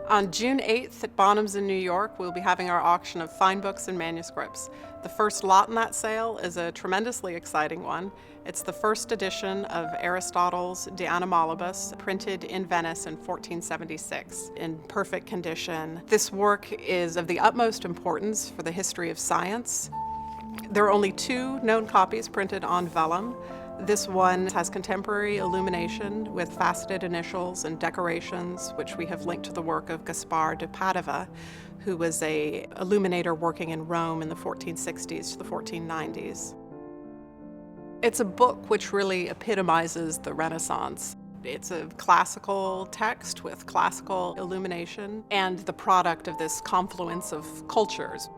On June 8th at Bonhams in New York, we'll be having our auction of Fine Books and Manuscripts. The first lot in that sale is a tremendously exciting one. It's the first edition of Aristotle's De Animalibus, printed in Venice in 1476, in perfect condition. This work is of the utmost importance for the history of science. There are only 2 known copies printed on vellum. This one has contemporary illumination with faceted initials and decorations, which we have linked to the work of Gaspar de Padova, who was an illuminator working in Rome in the 1460s to the 1490s. It's a book which really epitomizes the Renaissance. It's a classical text with classical illumination and the product of this confluence of cultures.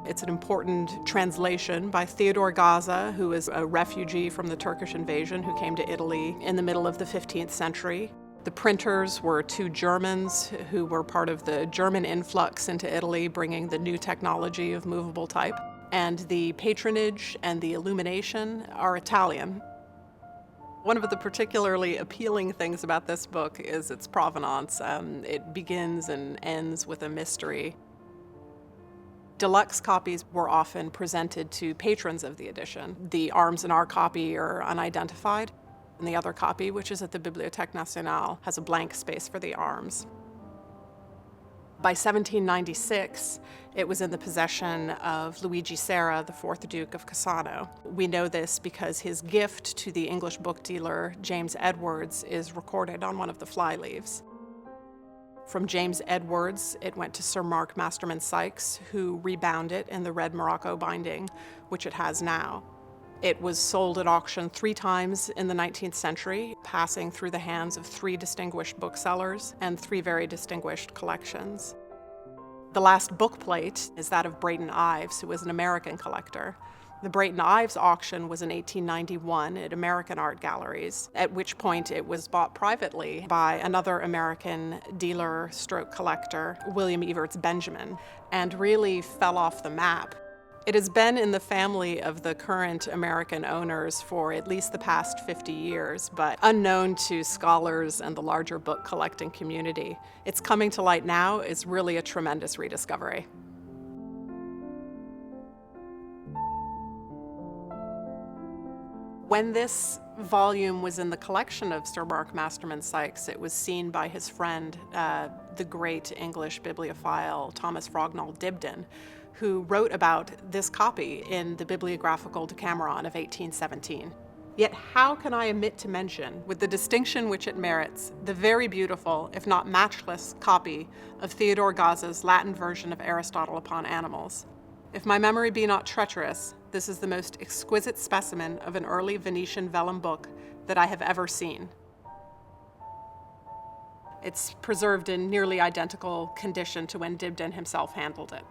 It's an important translation by Theodore Gaza, who is a refugee from the Turkish invasion who came to Italy in the middle of the 15th century. The printers were 2 Germans who were part of the German influx into Italy, bringing the new technology of movable type. And the patronage and the illumination are Italian. One of the particularly appealing things about this book is its provenance. It begins and ends with a mystery. Deluxe copies were often presented to patrons of the edition. The arms in our copy are unidentified, and the other copy, which is at the Bibliothèque Nationale, has a blank space for the arms. By 1796, it was in the possession of Luigi Serra, the 4th Duke of Cassano. We know this because his gift to the English book dealer James Edwards is recorded on one of the flyleaves. From James Edwards, it went to Sir Mark Masterman Sykes, who rebound it in the red Morocco binding, which it has now. It was sold at auction 3 times in the 19th century, passing through the hands of 3 distinguished booksellers and 3 very distinguished collections. The last bookplate is that of Brayton Ives, who was an American collector. The Brayton Ives auction was in 1891 at American art galleries, at which point it was bought privately by another American dealer stroke collector, William Evarts Benjamin, and really fell off the map. It has been in the family of the current American owners for at least the past 50 years, but unknown to scholars and the larger book collecting community. It's coming to light now. It's really a tremendous rediscovery. When this volume was in the collection of Sir Mark Masterman Sykes, it was seen by his friend, the great English bibliophile Thomas Frognall Dibdin, who wrote about this copy in the Bibliographical Decameron of 1817. Yet how can I omit to mention, with the distinction which it merits, the very beautiful, if not matchless, copy of Theodore Gaza's Latin version of Aristotle upon Animals. If my memory be not treacherous, this is the most exquisite specimen of an early Venetian vellum book that I have ever seen. It's preserved in nearly identical condition to when Dibdin himself handled it.